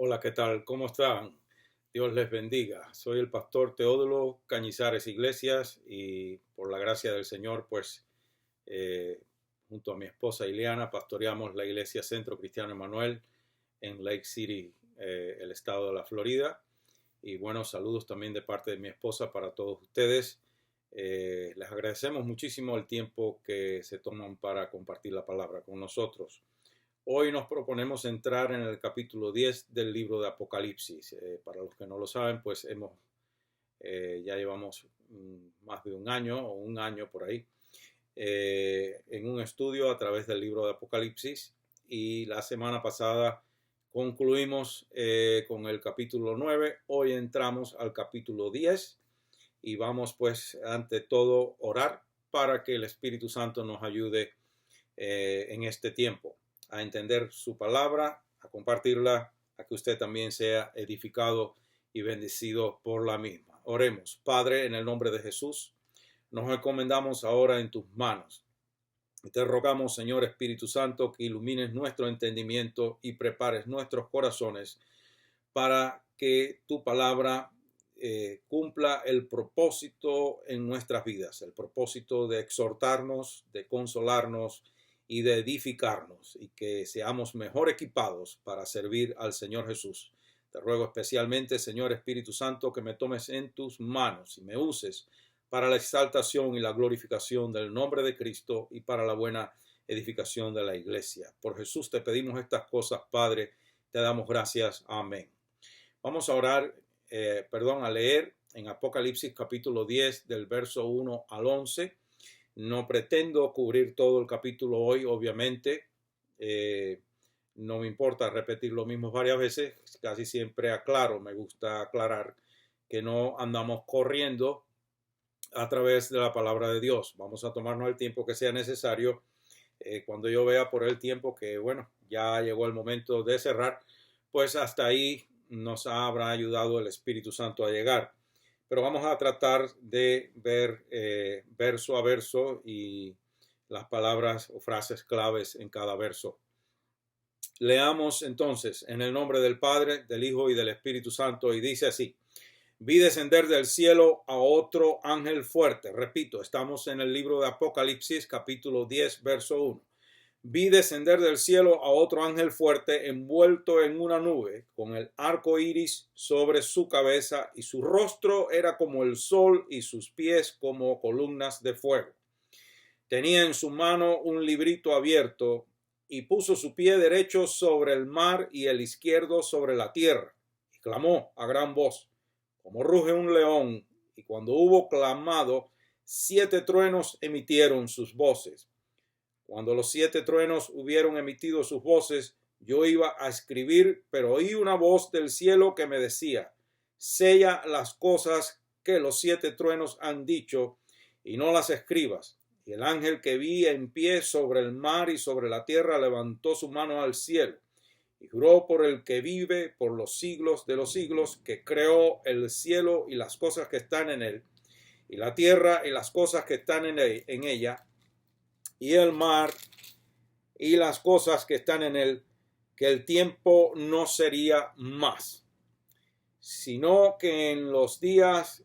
Hola, ¿qué tal? ¿Cómo están? Dios les bendiga. Soy el pastor Teódulo Cañizares Iglesias y por la gracia del Señor, eh, junto a mi esposa Ileana, pastoreamos la Iglesia Centro Cristiano Emanuel en Lake City, el estado de la Florida. Y buenos saludos también de parte de mi esposa para todos ustedes. Les agradecemos muchísimo el tiempo que se toman para compartir la palabra con nosotros. Hoy nos proponemos entrar en el capítulo 10 del libro de Apocalipsis. Para los que no lo saben, ya llevamos más de un año o un año por ahí en un estudio a través del libro de Apocalipsis, y la semana pasada concluimos con el capítulo 9. Hoy entramos al capítulo 10 y vamos pues ante todo orar para que el Espíritu Santo nos ayude en este tiempo a entender su palabra, a compartirla, a que usted también sea edificado y bendecido por la misma. Oremos. Padre, en el nombre de Jesús, nos encomendamos ahora en tus manos. Y te rogamos, Señor Espíritu Santo, que ilumines nuestro entendimiento y prepares nuestros corazones para que tu palabra cumpla el propósito en nuestras vidas, el propósito de exhortarnos, de consolarnos y de edificarnos, y que seamos mejor equipados para servir al Señor Jesús. Te ruego especialmente, Señor Espíritu Santo, que me tomes en tus manos y me uses para la exaltación y la glorificación del nombre de Cristo y para la buena edificación de la iglesia. Por Jesús te pedimos estas cosas, Padre. Te damos gracias. Amén. Vamos a orar, a leer en Apocalipsis capítulo 10 del verso 1 al 11. No pretendo cubrir todo el capítulo hoy, obviamente. No me importa repetir lo mismo varias veces. Casi siempre aclaro, me gusta aclarar que no andamos corriendo a través de la palabra de Dios. Vamos a tomarnos el tiempo que sea necesario. Cuando yo vea por el tiempo que, ya llegó el momento de cerrar, pues hasta ahí nos habrá ayudado el Espíritu Santo a llegar. Pero vamos a tratar de ver verso a verso y las palabras o frases claves en cada verso. Leamos entonces en el nombre del Padre, del Hijo y del Espíritu Santo, y dice así: vi descender del cielo a otro ángel fuerte. Repito, estamos en el libro de Apocalipsis, capítulo 10, verso 1. Vi descender del cielo a otro ángel fuerte, envuelto en una nube, con el arco iris sobre su cabeza, y su rostro era como el sol y sus pies como columnas de fuego. Tenía en su mano un librito abierto, y puso su pie derecho sobre el mar y el izquierdo sobre la tierra, y clamó a gran voz, como ruge un león, y cuando hubo clamado, 7 truenos emitieron sus voces. Cuando los 7 truenos hubieron emitido sus voces, yo iba a escribir, pero oí una voz del cielo que me decía: sella las cosas que los 7 truenos han dicho y no las escribas. Y el ángel que vi en pie sobre el mar y sobre la tierra levantó su mano al cielo y juró por el que vive por los siglos de los siglos, que creó el cielo y las cosas que están en él, y la tierra y las cosas que están en ella, y el mar y las cosas que están en él, que el tiempo no sería más, sino que en los días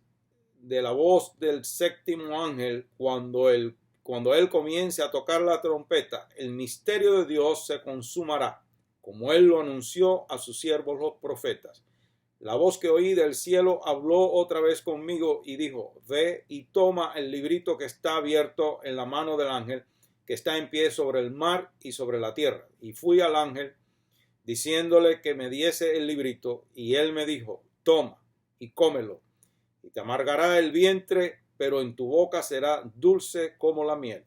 de la voz del 7º ángel, cuando él comience a tocar la trompeta, el misterio de Dios se consumará, como él lo anunció a sus siervos los profetas. La voz que oí del cielo habló otra vez conmigo y dijo: ve y toma el librito que está abierto en la mano del ángel que está en pie sobre el mar y sobre la tierra. Y fui al ángel diciéndole que me diese el librito, y él me dijo: toma y cómelo, y te amargará el vientre, pero en tu boca será dulce como la miel.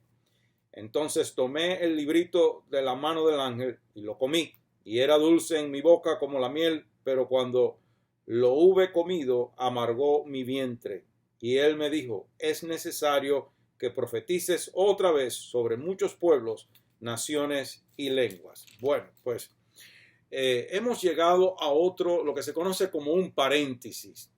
Entonces tomé el librito de la mano del ángel y lo comí, y era dulce en mi boca como la miel, pero cuando lo hube comido, amargó mi vientre. Y él me dijo: es necesario que profetices otra vez sobre muchos pueblos, naciones y lenguas. Bueno, pues hemos llegado a otro, lo que se conoce como un paréntesis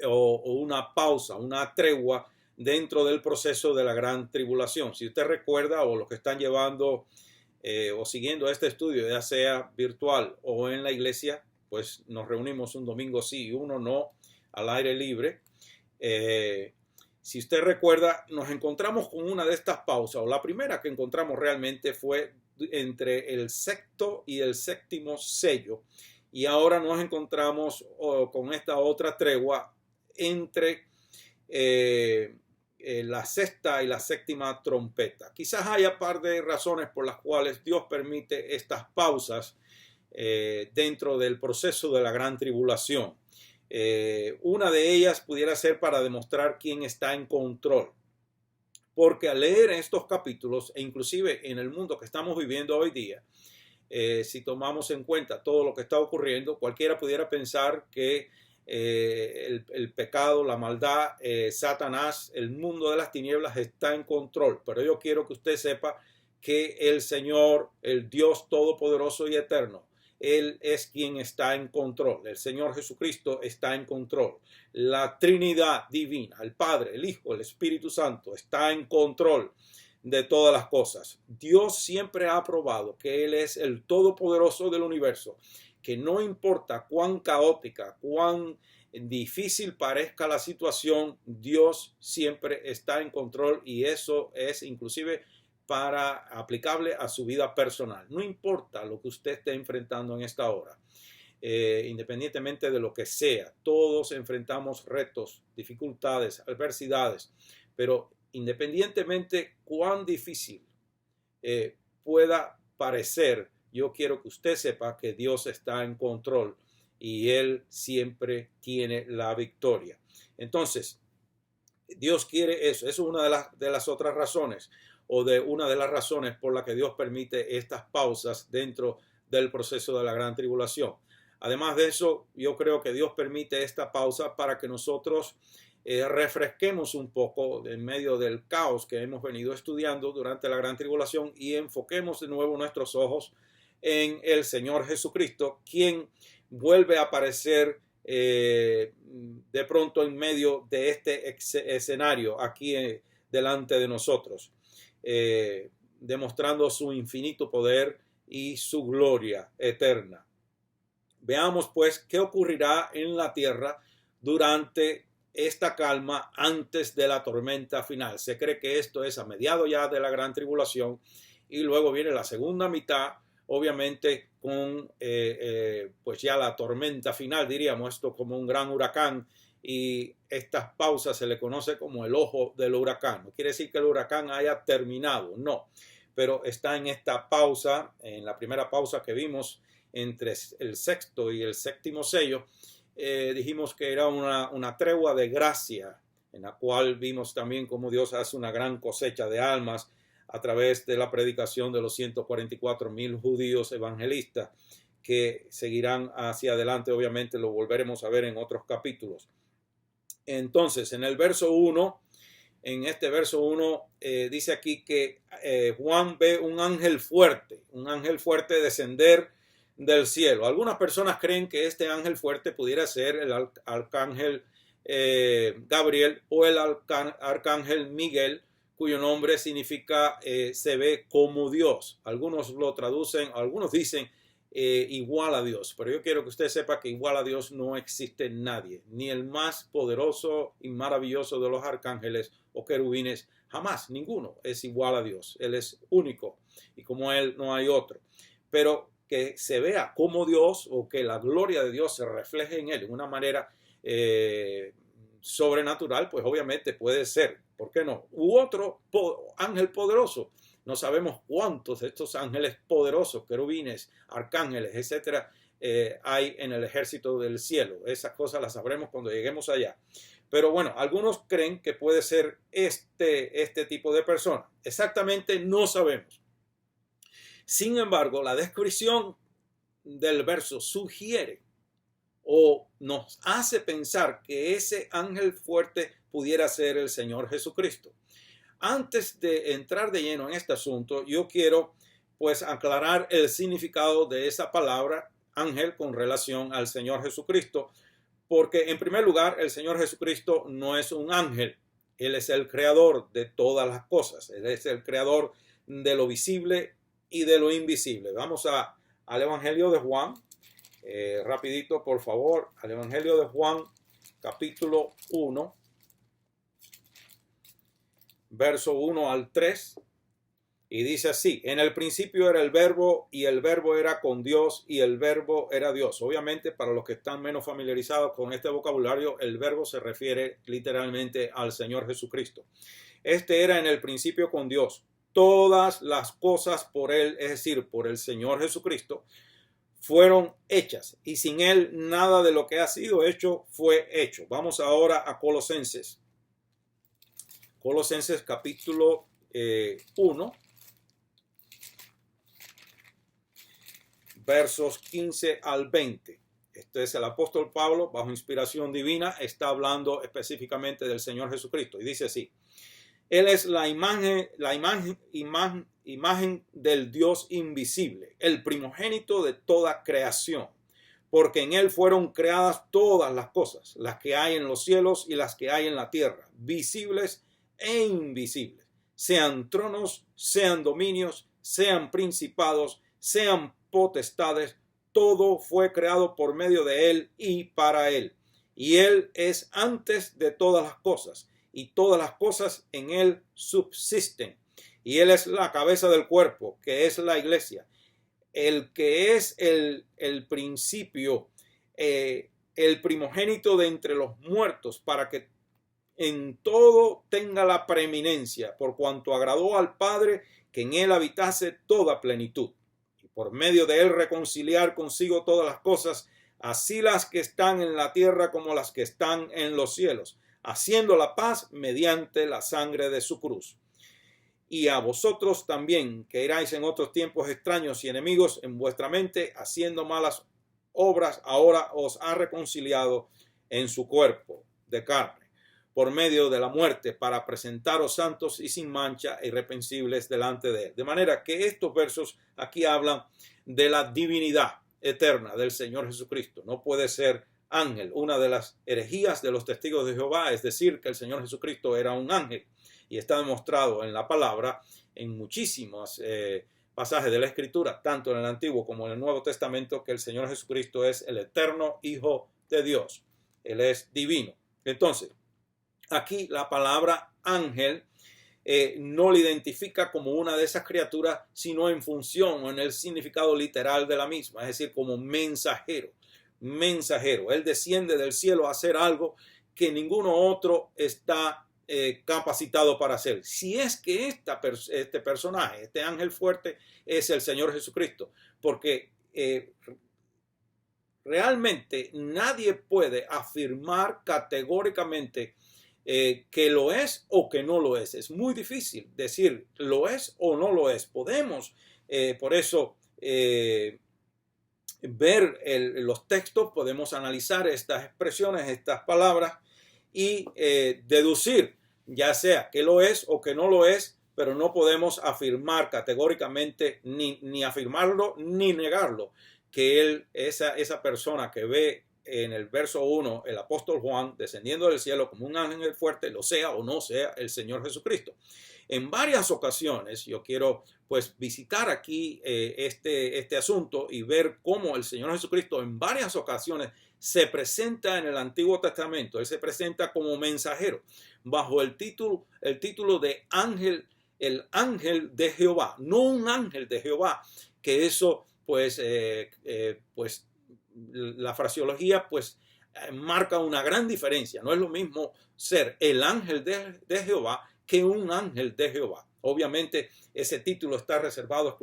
o una pausa, una tregua dentro del proceso de la gran tribulación. Si usted recuerda, o los que están llevando o siguiendo este estudio, ya sea virtual o en la iglesia, pues nos reunimos un domingo sí y uno no, al aire libre. Si usted recuerda, nos encontramos con una de estas pausas, o la primera que encontramos realmente fue entre el sexto y el séptimo sello, y ahora nos encontramos con esta otra tregua entre la sexta y la séptima trompeta. Quizás haya par de razones por las cuales Dios permite estas pausas dentro del proceso de la gran tribulación. Una de ellas pudiera ser para demostrar quién está en control. Porque al leer estos capítulos, e inclusive en el mundo que estamos viviendo hoy día, si tomamos en cuenta todo lo que está ocurriendo, cualquiera pudiera pensar que el pecado, la maldad, Satanás, el mundo de las tinieblas está en control. Pero yo quiero que usted sepa que el Señor, el Dios todopoderoso y eterno, Él es quien está en control. El Señor Jesucristo está en control. La Trinidad divina, el Padre, el Hijo, el Espíritu Santo, está en control de todas las cosas. Dios siempre ha probado que Él es el todopoderoso del universo, que no importa cuán caótica, cuán difícil parezca la situación, Dios siempre está en control, y eso es inclusive aplicable a su vida personal. No importa lo que usted esté enfrentando en esta hora, independientemente de lo que sea, todos enfrentamos retos, dificultades, adversidades, pero independientemente cuán difícil pueda parecer, yo quiero que usted sepa que Dios está en control y Él siempre tiene la victoria. Entonces, Dios quiere eso. Eso es una de las otras razones, o de una de las razones por la que Dios permite estas pausas dentro del proceso de la gran tribulación. Además de eso, yo creo que Dios permite esta pausa para que nosotros refresquemos un poco en medio del caos que hemos venido estudiando durante la gran tribulación, y enfoquemos de nuevo nuestros ojos en el Señor Jesucristo, quien vuelve a aparecer de pronto en medio de este escenario aquí delante de nosotros, demostrando su infinito poder y su gloria eterna. Veamos pues qué ocurrirá en la tierra durante esta calma antes de la tormenta final. Se cree que esto es a mediados ya de la gran tribulación, y luego viene la segunda mitad, obviamente con pues ya la tormenta final, diríamos esto como un gran huracán, y estas pausas se le conoce como el ojo del huracán. No quiere decir que el huracán haya terminado, no, pero está en esta pausa, en la primera pausa que vimos entre el sexto y el séptimo sello. Dijimos que era una tregua de gracia, en la cual vimos también cómo Dios hace una gran cosecha de almas a través de la predicación de los 144,000 judíos evangelistas que seguirán hacia adelante. Obviamente lo volveremos a ver en otros capítulos. Entonces, en el verso 1, en este verso 1, dice aquí que Juan ve un ángel fuerte descender del cielo. Algunas personas creen que este ángel fuerte pudiera ser el arcángel Gabriel o el arcángel Miguel, cuyo nombre significa se ve como Dios. Algunos lo traducen, algunos dicen igual a Dios, pero yo quiero que usted sepa que igual a Dios no existe nadie, ni el más poderoso y maravilloso de los arcángeles o querubines, jamás, ninguno es igual a Dios. Él es único y como Él no hay otro. Pero que se vea como Dios, o que la gloria de Dios se refleje en Él de una manera sobrenatural, pues obviamente puede ser, ¿por qué no? U otro ángel poderoso. No sabemos cuántos de estos ángeles poderosos, querubines, arcángeles, etcétera, hay en el ejército del cielo. Esas cosas las sabremos cuando lleguemos allá. Pero bueno, algunos creen que puede ser este tipo de persona. Exactamente no sabemos. Sin embargo, la descripción del verso sugiere o nos hace pensar que ese ángel fuerte pudiera ser el Señor Jesucristo. Antes de entrar de lleno en este asunto, yo quiero pues aclarar el significado de esa palabra ángel con relación al Señor Jesucristo, porque en primer lugar el Señor Jesucristo no es un ángel. Él es el creador de todas las cosas. Él es el creador de lo visible y de lo invisible. Vamos al Evangelio de Juan, Rapidito, por favor, al Evangelio de Juan, capítulo 1, verso 1 al 3. Y dice así: en el principio era el verbo, y el verbo era con Dios, y el verbo era Dios. Obviamente, para los que están menos familiarizados con este vocabulario, el verbo se refiere literalmente al Señor Jesucristo. Este era en el principio con Dios. Todas las cosas por Él, es decir, por el Señor Jesucristo, fueron hechas, y sin Él nada de lo que ha sido hecho fue hecho. Vamos ahora a Colosenses. Colosenses capítulo 1. Versos 15 al 20. Este es el apóstol Pablo, bajo inspiración divina, está hablando específicamente del Señor Jesucristo. Y dice así: Él es la imagen del Dios invisible, el primogénito de toda creación, porque en Él fueron creadas todas las cosas, las que hay en los cielos y las que hay en la tierra, visibles e invisibles, sean tronos, sean dominios, sean principados, sean potestades. Todo fue creado por medio de Él y para Él. Y Él es antes de todas las cosas, y todas las cosas en Él subsisten. Y Él es la cabeza del cuerpo, que es la iglesia, el que es el principio, el primogénito de entre los muertos, para que en todo tenga la preeminencia, por cuanto agradó al Padre que en Él habitase toda plenitud. Por medio de Él reconciliar consigo todas las cosas, así las que están en la tierra como las que están en los cielos, haciendo la paz mediante la sangre de su cruz. Y a vosotros también, que erais en otros tiempos extraños y enemigos en vuestra mente, haciendo malas obras, ahora os ha reconciliado en su cuerpo de carne, por medio de la muerte, para presentaros santos y sin mancha e irreprensibles delante de Él. De manera que estos versos aquí hablan de la divinidad eterna del Señor Jesucristo. No puede ser ángel. Una de las herejías de los testigos de Jehová es decir que el Señor Jesucristo era un ángel. Y está demostrado en la palabra, en muchísimos pasajes de la Escritura, tanto en el Antiguo como en el Nuevo Testamento, que el Señor Jesucristo es el eterno Hijo de Dios. Él es divino. Entonces, aquí la palabra ángel no le identifica como una de esas criaturas, sino en función o en el significado literal de la misma, es decir, como mensajero. Mensajero. Él desciende del cielo a hacer algo que ninguno otro está capacitado para hacer. Si es que este personaje, este ángel fuerte, es el Señor Jesucristo, porque realmente nadie puede afirmar categóricamente que lo es o que no lo es. Es muy difícil decir lo es o no lo es. Podemos, por eso, ver los textos, podemos analizar estas expresiones, estas palabras y deducir, ya sea que lo es o que no lo es, pero no podemos afirmar categóricamente ni afirmarlo ni negarlo, que esa persona que ve en el verso 1 el apóstol Juan descendiendo del cielo como un ángel fuerte, lo sea o no sea el Señor Jesucristo. En varias ocasiones yo quiero pues visitar aquí este asunto y ver cómo el Señor Jesucristo en varias ocasiones se presenta en el Antiguo Testamento. Él se presenta como mensajero bajo el título de ángel, el ángel de Jehová, no un ángel de Jehová, que eso pues la fraseología pues marca una gran diferencia. No es lo mismo ser el ángel de Jehová que un ángel de Jehová. Obviamente ese título está reservado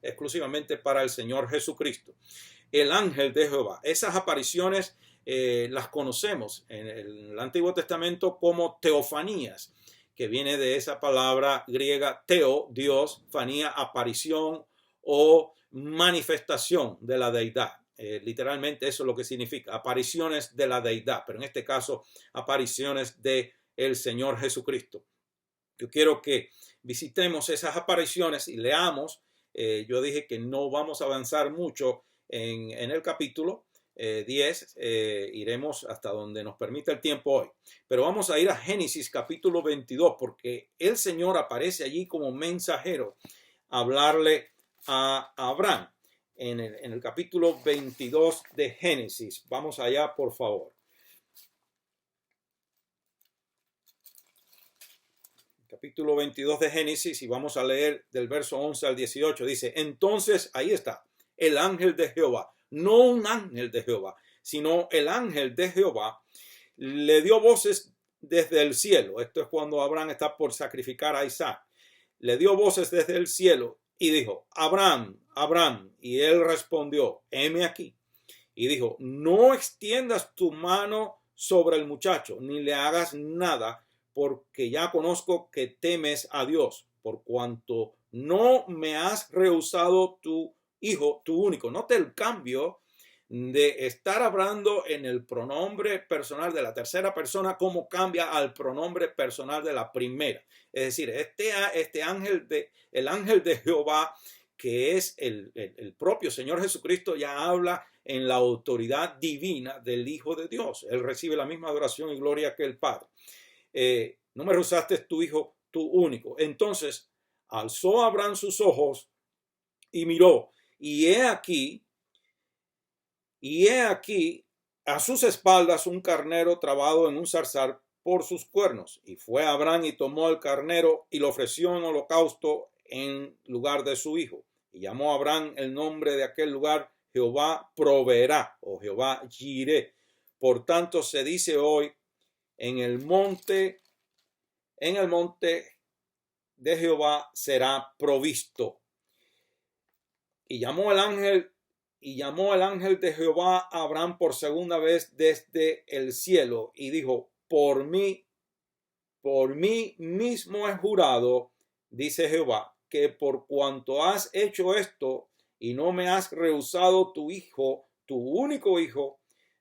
exclusivamente para el Señor Jesucristo. El ángel de Jehová. Esas apariciones las conocemos en el Antiguo Testamento como teofanías, que viene de esa palabra griega teo, Dios, fanía, aparición o manifestación de la deidad. Literalmente eso es lo que significa, apariciones de la deidad, pero en este caso apariciones de el Señor Jesucristo. Yo quiero que visitemos esas apariciones y leamos. Yo dije que no vamos a avanzar mucho en el capítulo 10, iremos hasta donde nos permita el tiempo hoy, pero vamos a ir a Génesis capítulo 22, porque el Señor aparece allí como mensajero a hablarle a Abraham. en el capítulo 22 de Génesis. Vamos allá, por favor. Capítulo 22 de Génesis, y vamos a leer del verso 11 al 18. Dice, entonces, ahí está, el ángel de Jehová, no un ángel de Jehová, sino el ángel de Jehová, le dio voces desde el cielo. Esto es cuando Abraham está por sacrificar a Isaac. Le dio voces desde el cielo y dijo, Abraham, Abraham. Y él respondió, heme aquí. Y dijo, no extiendas tu mano sobre el muchacho, ni le hagas nada, porque ya conozco que temes a Dios, por cuanto no me has rehusado tu hijo, tu único. Note el cambio de estar hablando en el pronombre personal de la tercera persona, cómo cambia al pronombre personal de la primera. Es decir, el ángel de Jehová, que es el propio Señor Jesucristo, ya habla en la autoridad divina del Hijo de Dios. Él recibe la misma adoración y gloria que el Padre. No me rehusaste tu hijo, tu único. Entonces alzó Abraham sus ojos y miró, y he aquí a sus espaldas un carnero trabado en un zarzal por sus cuernos. Y fue Abraham y tomó el carnero y lo ofreció en holocausto en lugar de su hijo. Y llamó a Abraham el nombre de aquel lugar Jehová proveerá, o Jehová Jireh. Por tanto se dice hoy, en el monte de Jehová será provisto. Y llamó el ángel de Jehová a Abraham por segunda vez desde el cielo y dijo, por mí mismo he jurado, dice Jehová, que por cuanto has hecho esto y no me has rehusado tu hijo, tu único hijo,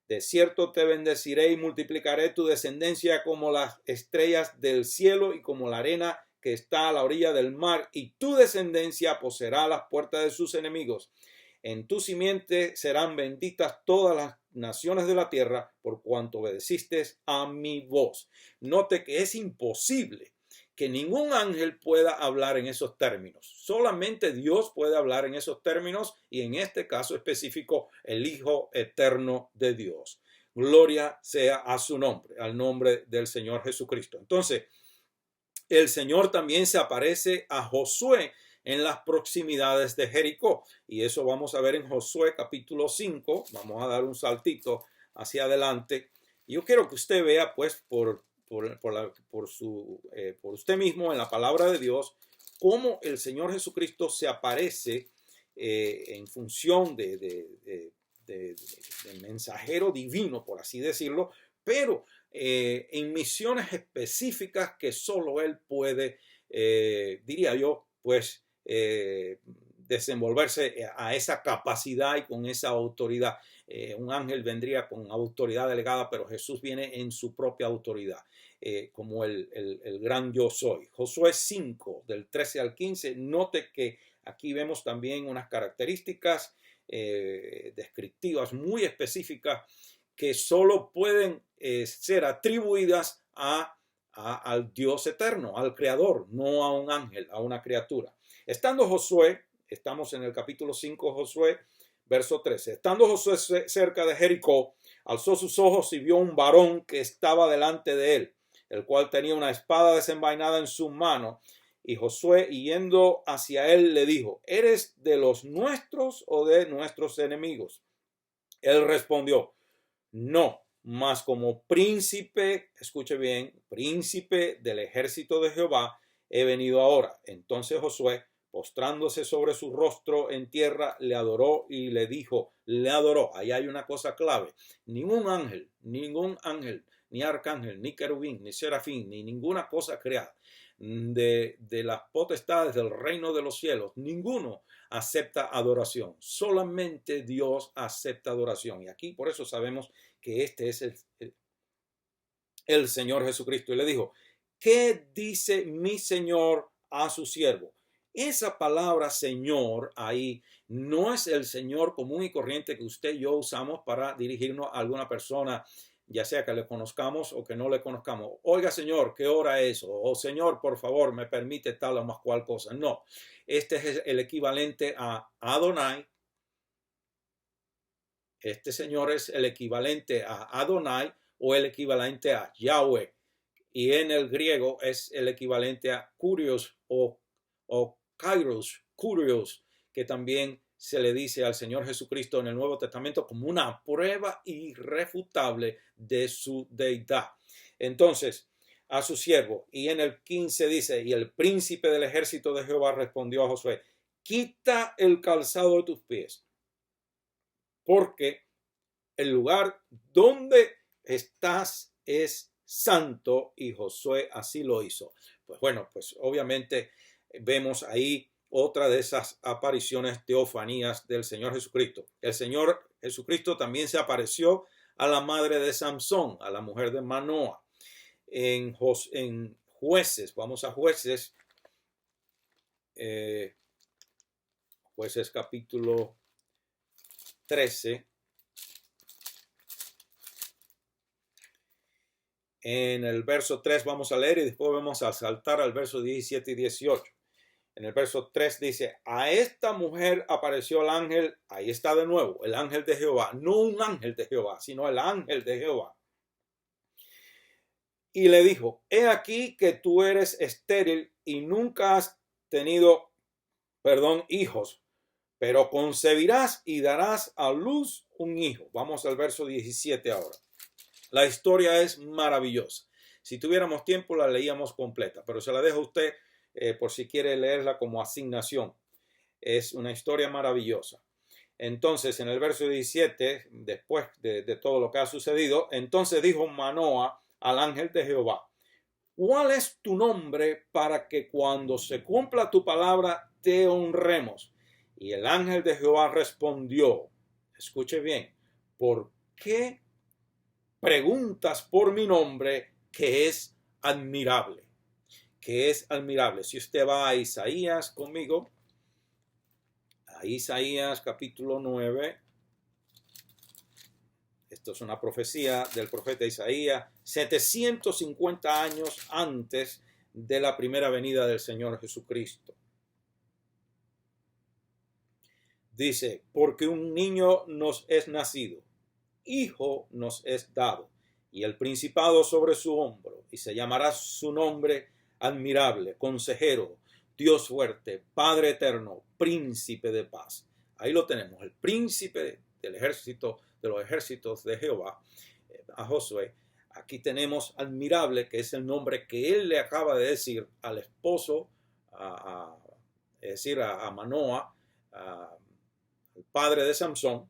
de cierto te bendeciré y multiplicaré tu descendencia como las estrellas del cielo y como la arena que está a la orilla del mar, y tu descendencia poseerá las puertas de sus enemigos. En tu simiente serán benditas todas las naciones de la tierra, por cuanto obedeciste a mi voz. Note que es imposible que ningún ángel pueda hablar en esos términos. Solamente Dios puede hablar en esos términos, y en este caso específico, el Hijo eterno de Dios. Gloria sea a su nombre, al nombre del Señor Jesucristo. Entonces, el Señor también se aparece a Josué en las proximidades de Jericó. Y eso vamos a ver en Josué capítulo 5. Vamos a dar un saltito hacia adelante. Y yo quiero que usted vea, pues, por usted mismo en la palabra de Dios, cómo el Señor Jesucristo se aparece en función de mensajero divino, por así decirlo, pero en misiones específicas que solo Él puede, diría yo, pues desenvolverse a esa capacidad y con esa autoridad. Un ángel vendría con autoridad delegada, pero Jesús viene en su propia autoridad, como el gran yo soy. Josué 5, del 13 al 15, note que aquí vemos también unas características descriptivas muy específicas que solo pueden ser atribuidas al Dios eterno, al Creador, no a un ángel, a una criatura. Estando Josué, estamos en el capítulo 5, Josué, verso 13. Estando Josué cerca de Jericó, alzó sus ojos y vio un varón que estaba delante de él, el cual tenía una espada desenvainada en su mano. Y Josué, yendo hacia él, le dijo, ¿eres de los nuestros o de nuestros enemigos? Él respondió, no, mas como príncipe, escuche bien, príncipe del ejército de Jehová, he venido ahora. Entonces Josué, postrándose sobre su rostro en tierra, le adoró y le dijo, le adoró. Ahí hay una cosa clave. Ningún ángel, ni arcángel, ni querubín, ni serafín, ni ninguna cosa creada de las potestades del reino de los cielos, ninguno acepta adoración. Solamente Dios acepta adoración. Y aquí por eso sabemos que este es el Señor Jesucristo. Y le dijo, ¿qué dice mi Señor a su siervo? Esa palabra Señor ahí no es el Señor común y corriente que usted y yo usamos para dirigirnos a alguna persona, ya sea que le conozcamos o que no le conozcamos. Oiga, Señor, ¿qué hora es? O Señor, por favor, me permite tal o más cual cosa. No, este es el equivalente a Adonai, Este Señor es el equivalente a Adonai o el equivalente a Yahweh. Y en el griego es el equivalente a Kurios o Kairos, Kurios, que también se le dice al Señor Jesucristo en el Nuevo Testamento como una prueba irrefutable de su deidad. Entonces, a su siervo, y en el 15 dice, y el príncipe del ejército de Jehová respondió a Josué, quita el calzado de tus pies, porque el lugar donde estás es santo, y Josué así lo hizo. Pues bueno, pues obviamente vemos ahí otra de esas apariciones, teofanías del Señor Jesucristo. El Señor Jesucristo también se apareció a la madre de Samsón, a la mujer de Manoa. En Jueces, vamos a Jueces, Jueces capítulo 13. En el verso 3 vamos a leer y después vamos a saltar al verso 17 y 18. En el verso 3 dice, a esta mujer apareció el ángel, ahí está de nuevo, el ángel de Jehová, no un ángel de Jehová, sino el ángel de Jehová. Y le dijo, he aquí que tú eres estéril y nunca has tenido, hijos, pero concebirás y darás a luz un hijo. Vamos al verso 17 ahora. La historia es maravillosa. Si tuviéramos tiempo la leíamos completa, pero se la dejo a usted por si quiere leerla como asignación. Es una historia maravillosa. Entonces, en el verso 17, después de todo lo que ha sucedido, entonces dijo Manoa al ángel de Jehová, ¿cuál es tu nombre para que cuando se cumpla tu palabra te honremos? Y el ángel de Jehová respondió, escuche bien, ¿por qué preguntas por mi nombre que es admirable? Que es admirable. Si usted va a Isaías conmigo, a Isaías capítulo 9, esto es una profecía del profeta Isaías, 750 años antes de la primera venida del Señor Jesucristo. Dice, porque un niño nos es nacido, hijo nos es dado, y el principado sobre su hombro, y se llamará su nombre admirable, consejero, Dios fuerte, Padre eterno, príncipe de paz. Ahí lo tenemos, el príncipe del ejército, de los ejércitos de Jehová, a Josué. Aquí tenemos admirable, que es el nombre que él le acaba de decir al esposo, es decir, a Manoa, el padre de Samsón.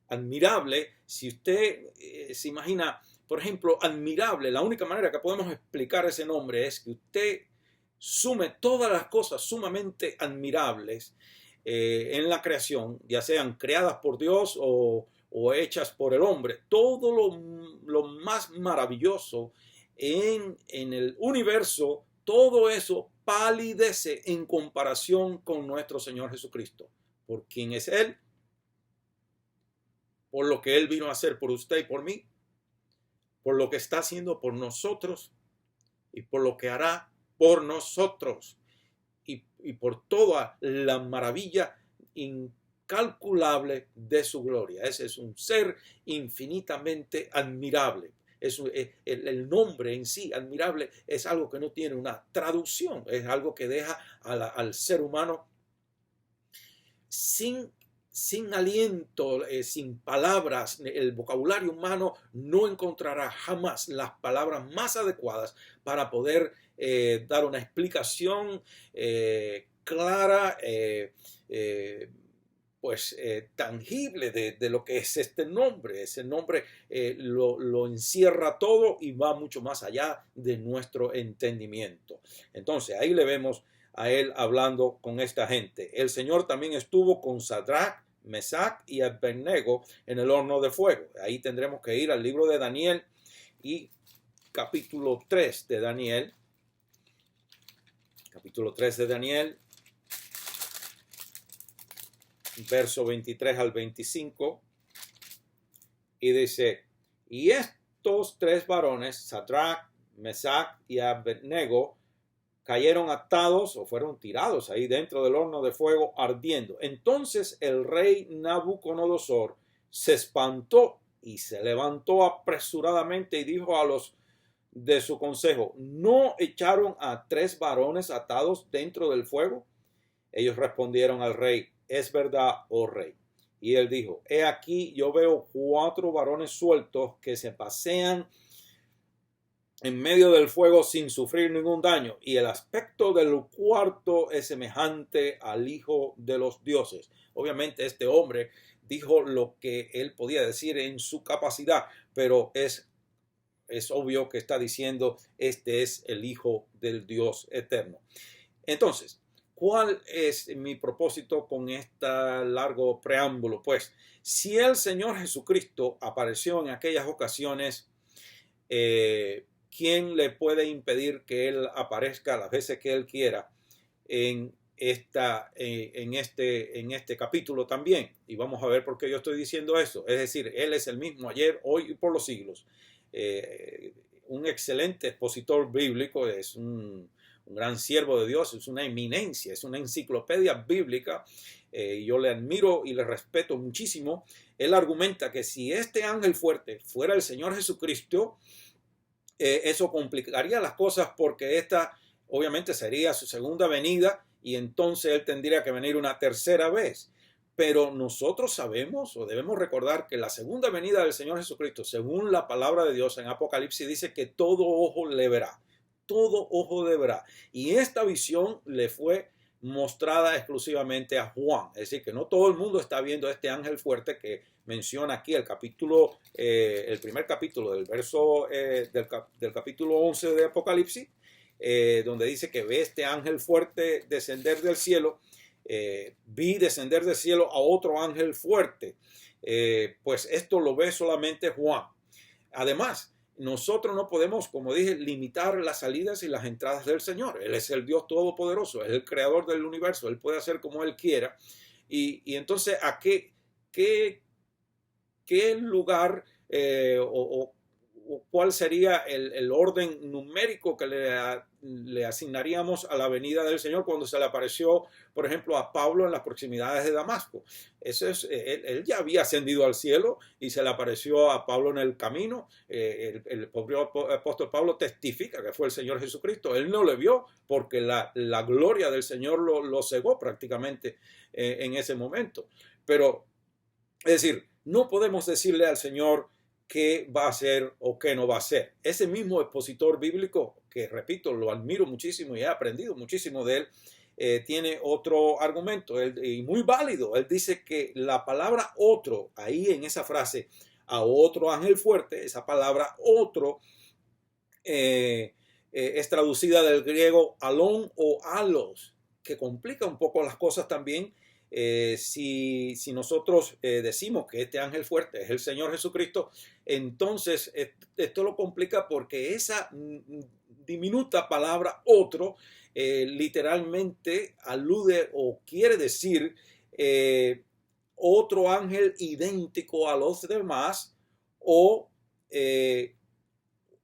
Admirable, si usted se imagina, por ejemplo, admirable, la única manera que podemos explicar ese nombre es que usted sume todas las cosas sumamente admirables en la creación, ya sean creadas por Dios o hechas por el hombre, todo lo más maravilloso en el universo, todo eso palidece en comparación con nuestro Señor Jesucristo. ¿Por quién es Él? Por lo que Él vino a hacer por usted y por mí, por lo que está haciendo por nosotros y por lo que hará por nosotros y por toda la maravilla incalculable de su gloria. Ese es un ser infinitamente admirable. El nombre en sí, admirable, es algo que no tiene una traducción, es algo que deja al ser humano sin aliento, sin palabras. El vocabulario humano no encontrará jamás las palabras más adecuadas para poder dar una explicación clara, tangible de lo que es este nombre. Ese nombre lo encierra todo y va mucho más allá de nuestro entendimiento. Entonces ahí le vemos a él hablando con esta gente. El Señor también estuvo con Sadrach, Mesach y Abednego en el horno de fuego. Ahí tendremos que ir al libro de Daniel y capítulo 3 de Daniel. Capítulo 3 de Daniel, verso 23 al 25. Y dice, y estos tres varones, Sadrach, Mesach y Abednego, cayeron atados o fueron tirados ahí dentro del horno de fuego ardiendo. Entonces el rey Nabucodonosor se espantó y se levantó apresuradamente y dijo a los de su consejo: ¿no echaron a 3 varones atados dentro del fuego? Ellos respondieron al rey: es verdad, oh rey. Y él dijo: he aquí, yo veo 4 varones sueltos que se pasean en medio del fuego sin sufrir ningún daño, y el aspecto del cuarto es semejante al Hijo de los dioses. Obviamente este hombre dijo lo que él podía decir en su capacidad, pero es obvio que está diciendo: este es el Hijo del Dios eterno. Entonces, ¿cuál es mi propósito con este largo preámbulo? Pues, si el Señor Jesucristo apareció en aquellas ocasiones, ¿quién le puede impedir que Él aparezca las veces que Él quiera en este capítulo también? Y vamos a ver por qué yo estoy diciendo eso. Es decir, Él es el mismo ayer, hoy y por los siglos. Un excelente expositor bíblico, es un gran siervo de Dios, es una eminencia, es una enciclopedia bíblica. Yo le admiro y le respeto muchísimo. Él argumenta que si este ángel fuerte fuera el Señor Jesucristo, eso complicaría las cosas, porque esta obviamente sería su segunda venida y entonces él tendría que venir una tercera vez. Pero nosotros sabemos o debemos recordar que la segunda venida del Señor Jesucristo, según la palabra de Dios en Apocalipsis, dice que todo ojo le verá, todo ojo le verá. Y esta visión le fue mostrada exclusivamente a Juan. Es decir, que no todo el mundo está viendo este ángel fuerte que menciona aquí el primer capítulo del verso del capítulo 11 de Apocalipsis, donde dice que ve este ángel fuerte descender del cielo. Vi descender del cielo a otro ángel fuerte. Pues esto lo ve solamente Juan. Además, nosotros no podemos, como dije, limitar las salidas y las entradas del Señor. Él es el Dios todopoderoso, es el creador del universo, Él puede hacer como Él quiera. Y entonces, ¿a qué lugar o cuál sería el orden numérico que le asignaríamos a la venida del Señor cuando se le apareció, por ejemplo, a Pablo en las proximidades de Damasco? Él ya había ascendido al cielo y se le apareció a Pablo en el camino. El propio apóstol Pablo testifica que fue el Señor Jesucristo. Él no le vio porque la gloria del Señor lo cegó prácticamente en ese momento. Pero, es decir, no podemos decirle al Señor qué va a hacer o qué no va a hacer. Ese mismo expositor bíblico, que repito, lo admiro muchísimo y he aprendido muchísimo de él, tiene otro argumento y muy válido. Él dice que la palabra otro, ahí en esa frase, a otro ángel fuerte, esa palabra otro es traducida del griego alon o alos, que complica un poco las cosas también. Si nosotros decimos que este ángel fuerte es el Señor Jesucristo, entonces esto lo complica, porque esa diminuta palabra otro literalmente alude o quiere decir otro ángel idéntico a los demás, o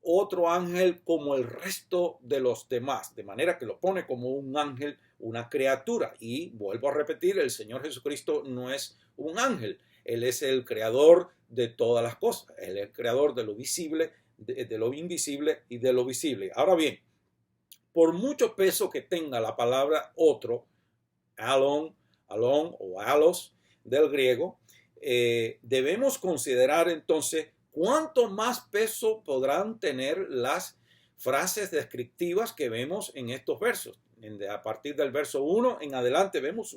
otro ángel como el resto de los demás, de manera que lo pone como un ángel, una criatura. Y vuelvo a repetir, el Señor Jesucristo no es un ángel, Él es el creador de todas las cosas, Él es el creador de lo visible, de lo invisible y de lo visible. Ahora bien, por mucho peso que tenga la palabra otro, alon o alos del griego, debemos considerar entonces cuánto más peso podrán tener las frases descriptivas que vemos en estos versos. A partir del verso 1 en adelante vemos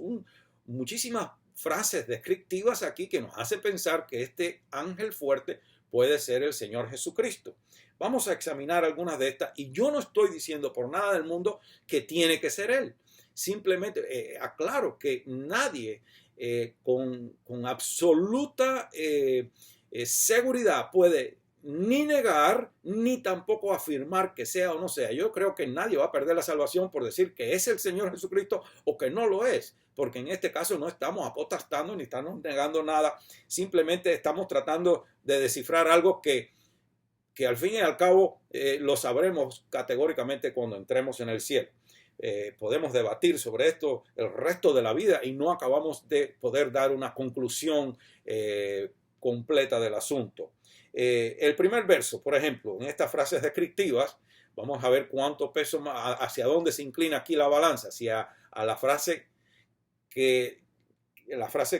muchísimas frases descriptivas aquí que nos hace pensar que este ángel fuerte puede ser el Señor Jesucristo. Vamos a examinar algunas de estas, y yo no estoy diciendo por nada del mundo que tiene que ser Él. Simplemente aclaro que nadie con absoluta seguridad puede ni negar ni tampoco afirmar que sea o no sea. Yo creo que nadie va a perder la salvación por decir que es el Señor Jesucristo o que no lo es, porque en este caso no estamos apostando ni estamos negando nada, simplemente estamos tratando de descifrar algo que al fin y al cabo lo sabremos categóricamente cuando entremos en el cielo. Podemos debatir sobre esto el resto de la vida y no acabamos de poder dar una conclusión completa del asunto. El primer verso, por ejemplo, en estas frases descriptivas, vamos a ver cuánto peso, hacia dónde se inclina aquí la balanza, hacia a la frase que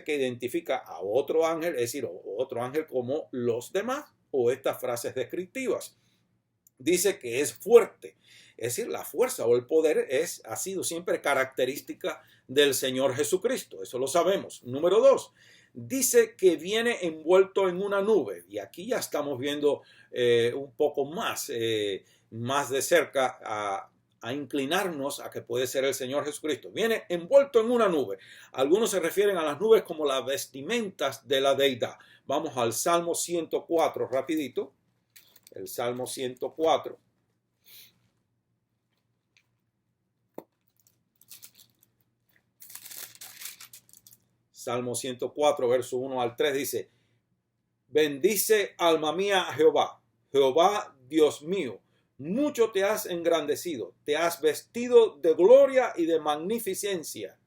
identifica a otro ángel, es decir, otro ángel como los demás, o estas frases descriptivas. Dice que es fuerte, es decir, la fuerza o el poder ha sido siempre característica del Señor Jesucristo, eso lo sabemos. Número 2, dice que viene envuelto en una nube, y aquí ya estamos viendo un poco más de cerca a inclinarnos a que puede ser el Señor Jesucristo. Viene envuelto en una nube. Algunos se refieren a las nubes como las vestimentas de la deidad. Vamos al Salmo 104 rapidito. El Salmo 104. Salmo 104, verso 1 al 3 dice: bendice alma mía a Jehová. Jehová, Dios mío, mucho te has engrandecido, te has vestido de gloria y de magnificencia.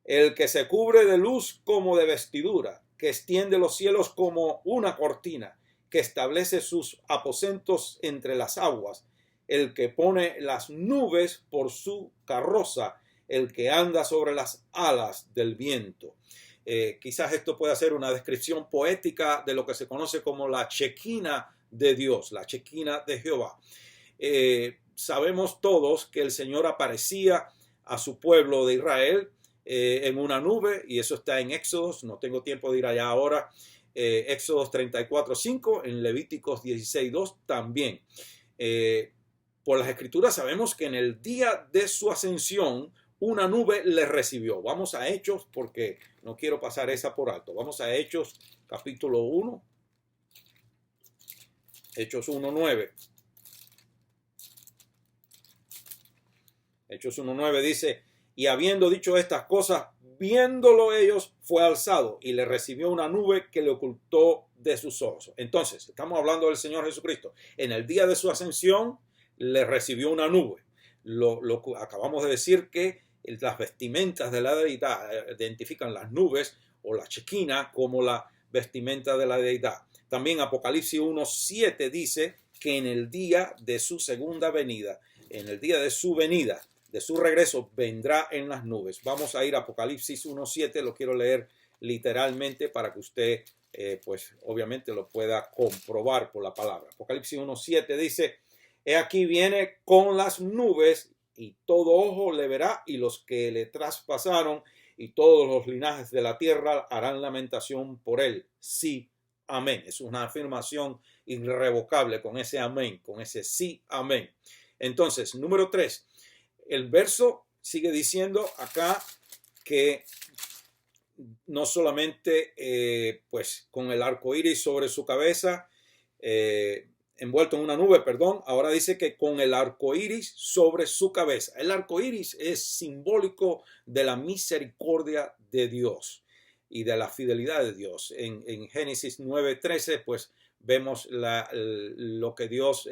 El que se cubre de luz como de vestidura, que extiende los cielos como una cortina, que establece sus aposentos entre las aguas, el que pone las nubes por su carroza, el que anda sobre las alas del viento. Quizás esto pueda ser una descripción poética de lo que se conoce como la Shekinah de Dios, la Shekinah de Jehová. Sabemos todos que el Señor aparecía a su pueblo de Israel en una nube, y eso está en Éxodos, no tengo tiempo de ir allá ahora, Éxodos 34:5, en Levíticos 16:2 también. Por las escrituras sabemos que en el día de su ascensión una nube le recibió. Vamos a Hechos, porque no quiero pasar esa por alto. Vamos a Hechos capítulo 1. Hechos 1:9. Hechos 1:9 dice: y habiendo dicho estas cosas, viéndolo ellos, fue alzado y le recibió una nube que le ocultó de sus ojos. Entonces, estamos hablando del Señor Jesucristo. En el día de su ascensión, le recibió una nube. Acabamos de decir que las vestimentas de la deidad identifican las nubes o la Shekinah como la vestimenta de la deidad. También Apocalipsis 1:7 dice que en el día de su segunda venida, en el día de su venida, de su regreso, vendrá en las nubes. Vamos a ir a Apocalipsis 1:7, lo quiero leer literalmente para que usted, pues obviamente lo pueda comprobar por la palabra. Apocalipsis 1:7 dice: he aquí viene con las nubes, y todo ojo le verá, y los que le traspasaron, y todos los linajes de la tierra harán lamentación por él. Sí, amén. Es una afirmación irrevocable con ese amén, con ese sí, amén. Entonces, número 3. El verso sigue diciendo acá que no solamente pues con el arco iris sobre su cabeza, envuelto en una nube, perdón, ahora dice que con el arco iris sobre su cabeza. El arco iris es simbólico de la misericordia de Dios y de la fidelidad de Dios. En Génesis 9:13 pues vemos lo que Dios,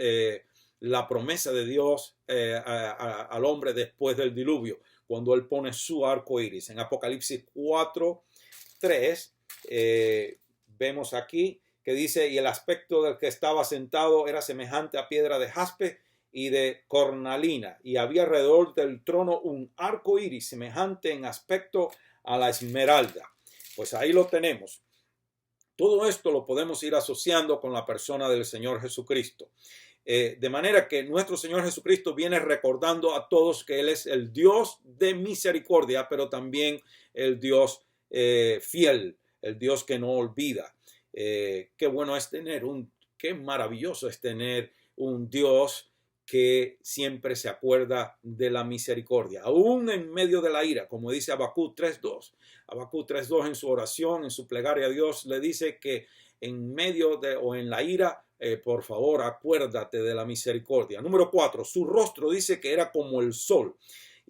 la promesa de Dios al hombre después del diluvio, cuando él pone su arco iris. En Apocalipsis 4:3 vemos aquí que dice: y el aspecto del que estaba sentado era semejante a piedra de jaspe y de cornalina, y había alrededor del trono un arco iris semejante en aspecto a la esmeralda. Pues ahí lo tenemos. Todo esto lo podemos ir asociando con la persona del Señor Jesucristo. De manera que nuestro Señor Jesucristo viene recordando a todos que Él es el Dios de misericordia, pero también el Dios fiel, el Dios que no olvida. Qué bueno es qué maravilloso es tener un Dios que siempre se acuerda de la misericordia, aún en medio de la ira, como dice Habacuc 3:2. Habacuc 3:2 en su oración, en su plegaria a Dios, le dice que en medio o en la ira, por favor, acuérdate de la misericordia. Número 4, su rostro dice que era como el sol.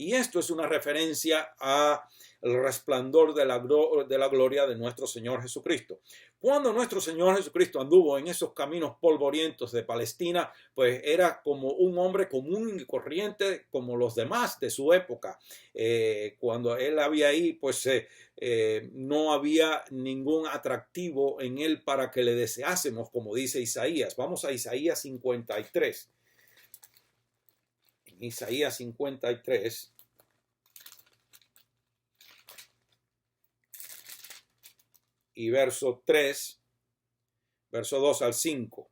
Y esto es una referencia al resplandor de la gloria de nuestro Señor Jesucristo. Cuando nuestro Señor Jesucristo anduvo en esos caminos polvorientos de Palestina, pues era como un hombre común y corriente como los demás de su época. Cuando él había ahí, pues no había ningún atractivo en él para que le deseásemos, como dice Isaías. Vamos a Isaías 53. En Isaías 53. Y verso 3, verso 2 al 5.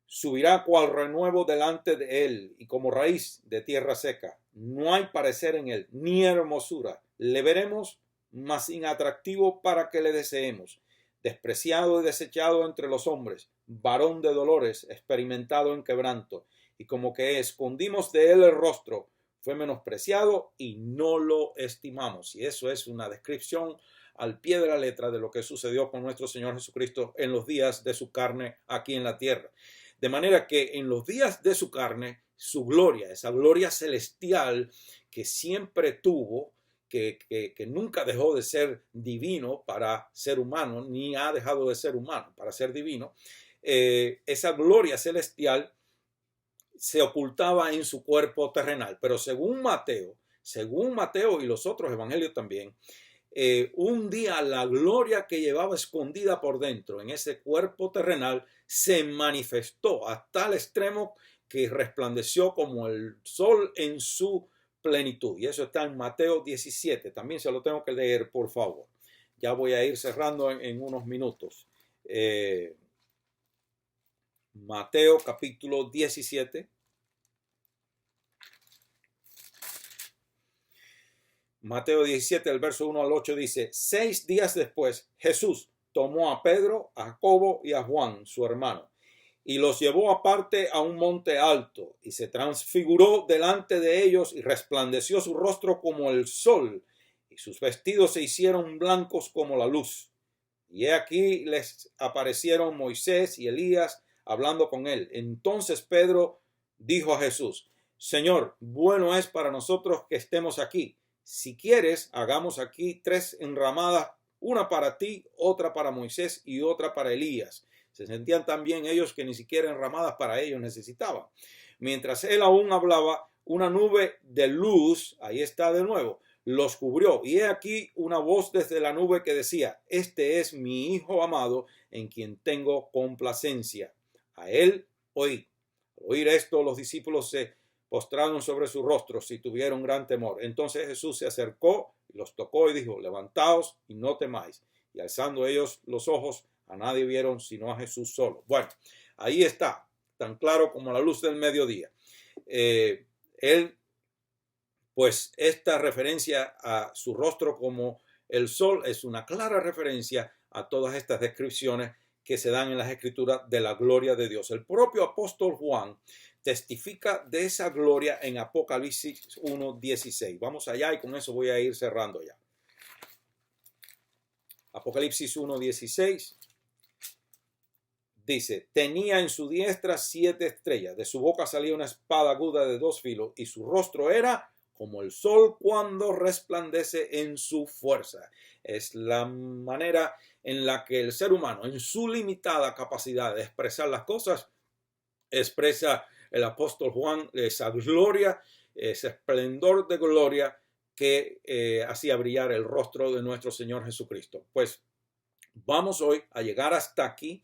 Subirá cual renuevo delante de él y como raíz de tierra seca. No hay parecer en él, ni hermosura. Le veremos, mas sin atractivo para que le deseemos. Despreciado y desechado entre los hombres, varón de dolores, experimentado en quebranto. Y como que escondimos de él el rostro, fue menospreciado y no lo estimamos. Y eso es una descripción al pie de la letra de lo que sucedió con nuestro Señor Jesucristo en los días de su carne aquí en la tierra. De manera que en los días de su carne, su gloria, esa gloria celestial que siempre tuvo, que nunca dejó de ser divino para ser humano, ni ha dejado de ser humano para ser divino, esa gloria celestial se ocultaba en su cuerpo terrenal. Pero según Mateo y los otros evangelios también, un día la gloria que llevaba escondida por dentro en ese cuerpo terrenal se manifestó a tal extremo que resplandeció como el sol en su plenitud. Y eso está en Mateo 17. También se lo tengo que leer, por favor. Ya voy a ir cerrando en unos minutos. Mateo capítulo 17. Mateo 17, el verso 1 al 8 dice: 6 días después, Jesús tomó a Pedro, a Jacobo y a Juan, su hermano, y los llevó aparte a un monte alto, y se transfiguró delante de ellos, y resplandeció su rostro como el sol, y sus vestidos se hicieron blancos como la luz. Y he aquí les aparecieron Moisés y Elías hablando con él. Entonces Pedro dijo a Jesús: Señor, bueno es para nosotros que estemos aquí. Si quieres, hagamos aquí 3 enramadas, una para ti, otra para Moisés y otra para Elías. Se sentían tan bien ellos que ni siquiera enramadas para ellos necesitaban. Mientras él aún hablaba, una nube de luz, ahí está de nuevo, los cubrió. Y he aquí una voz desde la nube que decía: Este es mi Hijo amado, en quien tengo complacencia. A él oí. Al oír esto, los discípulos se postraron sobre sus rostros y tuvieron gran temor. Entonces Jesús se acercó y los tocó y dijo: Levantaos y no temáis. Y alzando ellos los ojos, a nadie vieron sino a Jesús solo. Bueno, ahí está, tan claro como la luz del mediodía. Pues esta referencia a su rostro como el sol es una clara referencia a todas estas descripciones que se dan en las escrituras de la gloria de Dios. El propio apóstol Juan testifica de esa gloria en Apocalipsis 1:16. Vamos allá y con eso voy a ir cerrando ya. Apocalipsis 1:16 dice: tenía en su diestra 7 estrellas, de su boca salía una espada aguda de 2 filos, y su rostro era como el sol cuando resplandece en su fuerza. Es la manera en la que el ser humano, en su limitada capacidad de expresar las cosas, expresa el apóstol Juan esa gloria, ese esplendor de gloria que hacía brillar el rostro de nuestro Señor Jesucristo. Pues vamos hoy a llegar hasta aquí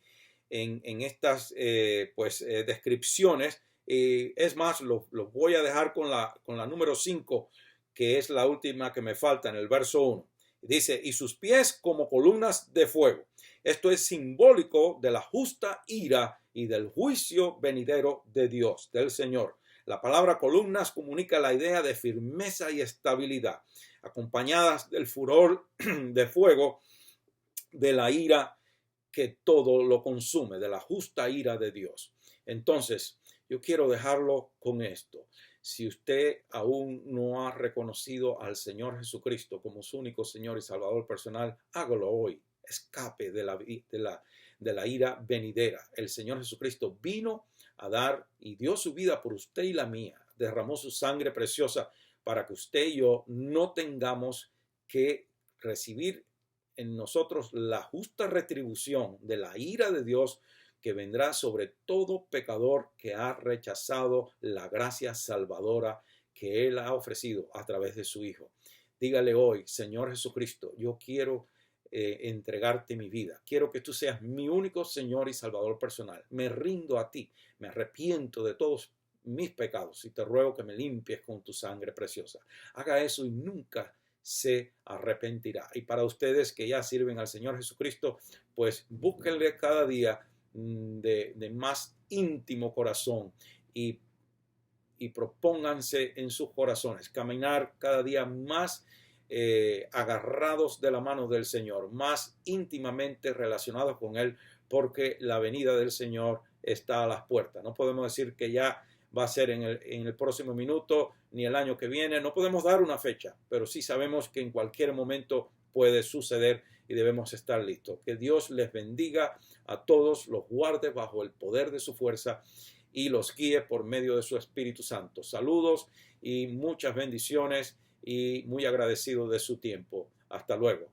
en estas descripciones. Es más, los voy a dejar con la número 5, que es la última que me falta en el verso 1. Dice: y sus pies como columnas de fuego. Esto es simbólico de la justa ira y del juicio venidero de Dios, del Señor. La palabra columnas comunica la idea de firmeza y estabilidad, acompañadas del furor de fuego de la ira que todo lo consume, de la justa ira de Dios. Entonces, yo quiero dejarlo con esto. Si usted aún no ha reconocido al Señor Jesucristo como su único Señor y Salvador personal, hágalo hoy. Escape de la ira venidera. El Señor Jesucristo vino a dar y dio su vida por usted y la mía. Derramó su sangre preciosa para que usted y yo no tengamos que recibir en nosotros la justa retribución de la ira de Dios que vendrá sobre todo pecador que ha rechazado la gracia salvadora que Él ha ofrecido a través de su Hijo. Dígale hoy: Señor Jesucristo, yo quiero entregarte mi vida. Quiero que tú seas mi único Señor y Salvador personal. Me rindo a ti, me arrepiento de todos mis pecados y te ruego que me limpies con tu sangre preciosa. Haga eso y nunca se arrepentirá. Y para ustedes que ya sirven al Señor Jesucristo, pues búsquenle cada día de más íntimo corazón y propónganse en sus corazones caminar cada día más agarrados de la mano del Señor, más íntimamente relacionados con Él, porque la venida del Señor está a las puertas. No podemos decir que ya va a ser en el próximo minuto ni el año que viene. No podemos dar una fecha, pero sí sabemos que en cualquier momento puede suceder y debemos estar listos. Que Dios les bendiga a todos, los guarde bajo el poder de su fuerza y los guíe por medio de su Espíritu Santo. Saludos y muchas bendiciones y muy agradecido de su tiempo. Hasta luego.